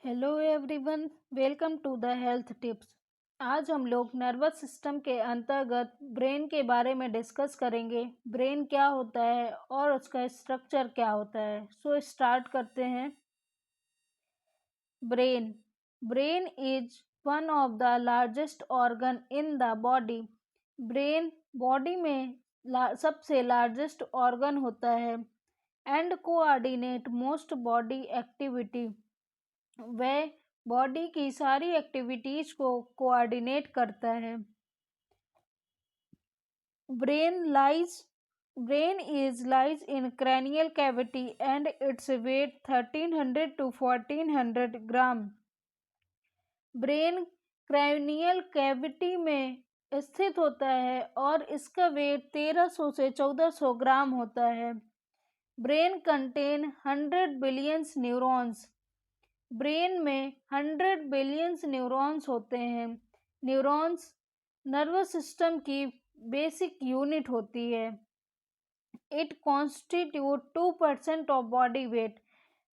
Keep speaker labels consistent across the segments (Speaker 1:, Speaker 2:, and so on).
Speaker 1: Hello everyone, welcome to the health tips. आज हम लोग नर्वस सिस्टम के अंतर्गत ब्रेन के बारे में डिस्कस करेंगे। ब्रेन क्या होता है और उसका स्ट्रक्चर क्या होता है। सो स्टार्ट करते हैं। Brain brain is one of the largest organ in the body. Brain body में सबसे लार्जेस्ट ऑर्गन होता है and coordinate most body activity. वह बॉडी की सारी एक्टिविटीज को कोऑर्डिनेट करता है। Brain lies brain is lies in cranial cavity and its weight 1300 to 1400 gram. Brain cranial cavity में स्थित होता है और इसका वेट 1300 से 1400 ग्राम होता है। Brain contain 100 billions neurons. Brain में 100 बिलियंस न्यूरॉन्स होते हैं। न्यूरॉन्स नर्वस सिस्टम की बेसिक यूनिट होती है। It constitute 2% of body weight.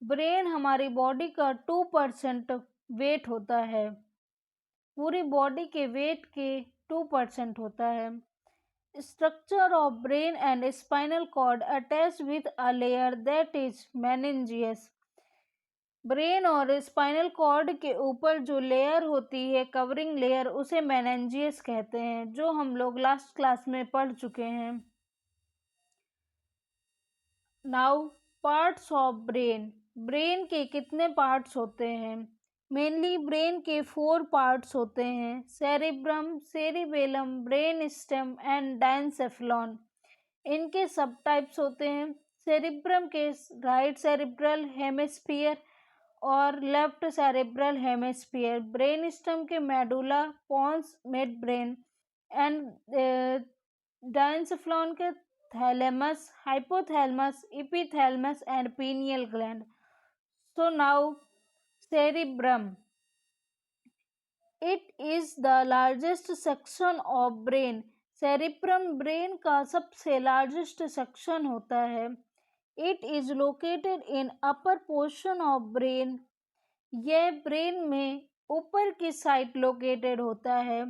Speaker 1: Brain हमारी बॉडी का 2% वेट होता है। पूरी बॉडी के वेट के 2% होता है। Structure of brain and spinal cord attach with a layer that is meninges. Brain और स्पाइनल कॉर्ड के ऊपर जो लेयर होती है, कवरिंग लेयर, उसे मेनिंजियस कहते हैं, जो हम लोग लास्ट क्लास में पढ़ चुके हैं। Now parts of brain. Brain के कितने पार्ट्स होते हैं? मेनली ब्रेन के 4 पार्ट्स होते हैं: cerebrum, cerebellum, brain stem and diencephalon. इनके सब टाइप्स होते हैं। सेरिब्रम के राइट सेरिब्रल हेमिस्फीयर और left cerebral hemisphere. Brain stem के medulla, pons, mid brain and diencephalon के thalamus, hypothalamus, epithalamus and pineal gland. So now cerebrum, it is the largest section of brain. Cerebrum brain का सबसे largest section होता है। It is located in upper portion of brain. यह brain में ऊपर की side located होता है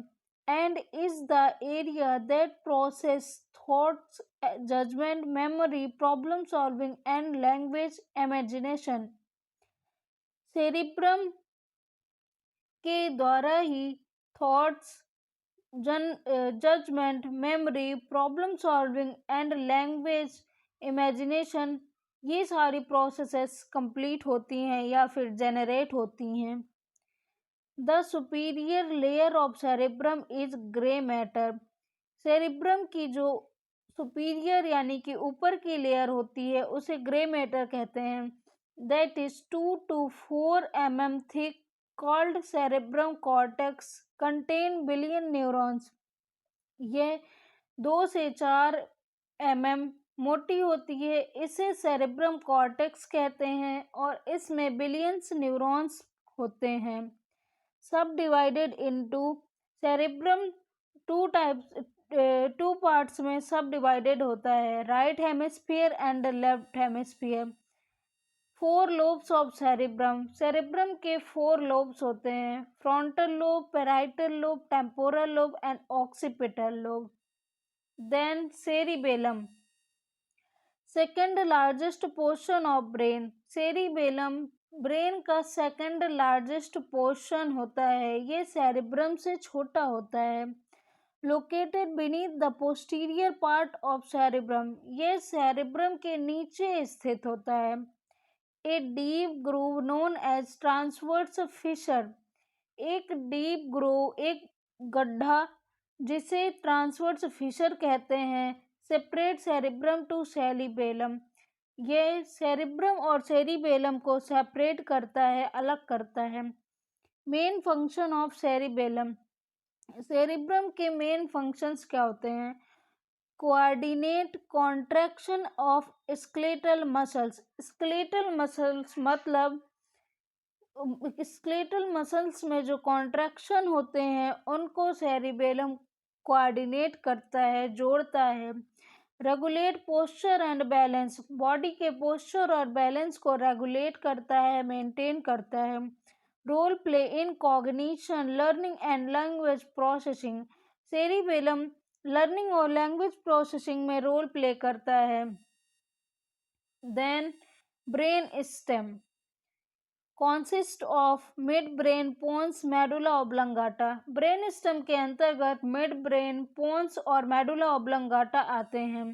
Speaker 1: and is the area that process thoughts, judgement, memory, problem solving and language imagination. Cerebrum के द्वारा ही thoughts, judgement, memory, problem solving and language imagination, ये सारी प्रोसेसेस कंप्लीट होती हैं या फिर जेनरेट होती हैं। The superior layer of cerebrum is grey matter. Cerebrum की जो सुपीरियर यानी कि ऊपर की लेयर होती है उसे ग्रे मैटर कहते हैं। That is 2 to 4 mm thick, called cerebrum cortex, contain billion neurons. यह 2 से 4 mm मोटी होती है, इसे सेरेब्रम कॉर्टेक्स कहते हैं और इसमें बिलियंस न्यूरॉन्स होते हैं। Subdivided into cerebrum two parts में सब डिवाइडेड होता है: right hemisphere and left hemisphere. 4 lobes of cerebrum. Cerebrum के 4 लोब्स होते हैं: frontal lobe, parietal lobe, temporal lobe and occipital lobe. Then cerebellum, second largest portion of brain. Cerebellum brain का second largest portion होता है। ये cerebrum से छोटा होता है। Located beneath the posterior part of cerebrum. ये सेरेब्रम के नीचे स्थित होता है। A deep groove known as transverse fissure. एक डीप ग्रूव, एक गड्ढा, जिसे ट्रांसवर्स फिशर कहते हैं, सेपरेट सेरेब्रम टू सेरिबेलम। ये सेरेब्रम और सेरिबेलम को सेपरेट करता है, अलग करता है। Main function of cerebellum. Cerebrum के मेन फंक्शंस क्या होते हैं? Coordinate contraction of skeletal muscles. Skeletal muscles मतलब स्केलेटल मसल्स में जो कॉन्ट्रैक्शन होते हैं उनको सेरिबेलम कोऑर्डिनेट करता है, जोड़ता है। Regulate posture and balance. Body के पोस्चर और बैलेंस को रेगुलेट करता है, मेंटेन करता है। Role play in cognition, learning and language processing. Cerebellum learning और लैंग्वेज प्रोसेसिंग में रोल प्ले करता है। Then brain stem consist of midbrain, pons, medulla oblongata। Brain stem के अंतर्गत मिड ब्रेन, पोन्स और मेडुला ओब्लंगाटा आते हैं।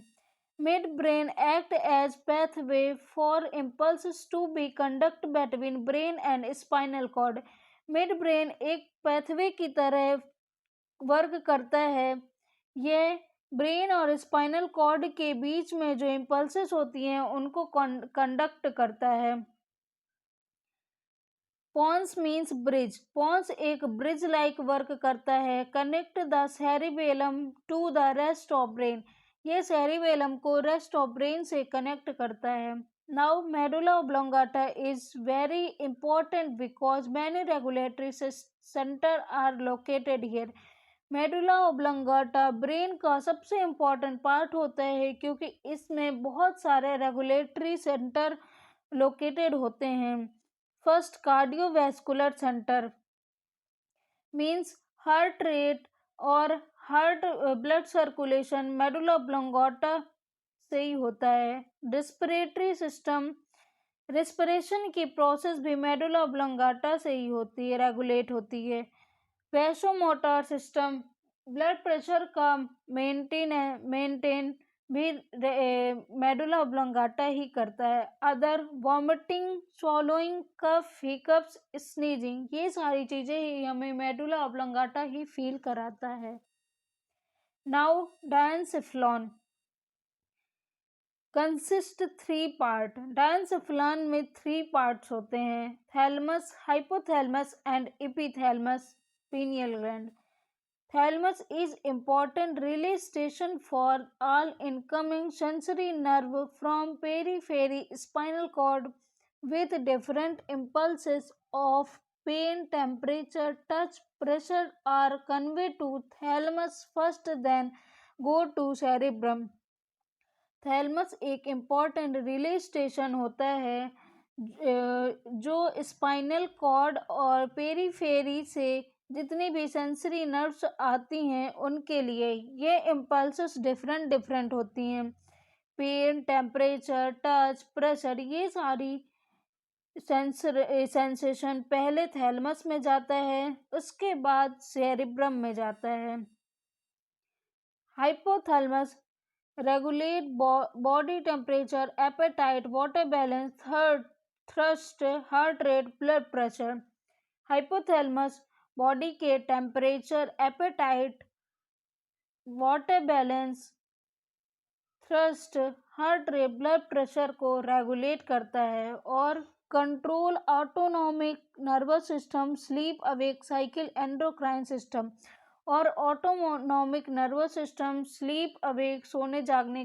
Speaker 1: Mid brain act as pathway for impulses to be conduct between brain and spinal cord. Mid brain एक pathway की तरह work करता है। यह ब्रेन और स्पाइनल कॉर्ड के बीच में जो इम्पल्सेस होती हैं उनको कंडक्ट करता है। Pons means bridge. पॉन्स एक ब्रिज लाइक वर्क करता है। Connect the cerebellum to the rest of brain. ये सेरिबेलम को रेस्ट ऑफ ब्रेन से कनेक्ट करता है। Now medulla oblongata is very important because many regulatory center are located here. Medulla oblongata brain का सबसे important part होता है क्योंकि इसमें बहुत सारे रेगुलेटरी सेंटर लोकेटेड होते हैं। First, cardiovascular centre means heart rate और heart blood circulation medulla oblongata से ही होता है। रेस्पिरेटरी सिस्टम, रेस्पिरेशन की प्रोसेस भी मेडुला ओब्लोंगाटा से ही होती है, रेगुलेट होती है। वैसोमोटर सिस्टम, ब्लड प्रेशर का मेंटेन भी मेडुला ओब्लोंगाटा ही करता है। Other vomiting, swallowing, cough, hiccups, sneezing, ये सारी चीजें ही हमें मेडुला ओब्लोंगाटा ही फील कराता है। Now diencephalon consist 3 part. Diencephalon में 3 पार्ट्स होते हैं, thalamus, hypothalamus and epithalamus, pineal gland। Thalamus is important relay station for all incoming sensory nerve from periphery spinal cord with different impulses of pain, temperature, touch, pressure are conveyed to thalamus first then go to cerebrum। Thalamus एक important relay station होता है जो spinal cord और periphery से जितनी भी sensory nerves आती हैं उनके लिए ये इम्पल्सेस डिफरेंट होती हैं। पेन, टेम्परेचर, टच, प्रेशर, ये सारी सेंसेशन पहले थैलमस में जाता है, उसके बाद सेरिब्रम में जाता है। Hypothalamus regulate body temperature, appetite, water balance, thrust, heart rate, blood pressure. Hypothalamus body के temperature, appetite, water balance, thrust, heart rate, blood pressure को रेगुलेट करता है और control autonomic nervous system, sleep awake cycle, endocrine system. और autonomic nervous system sleep awake सोने जागने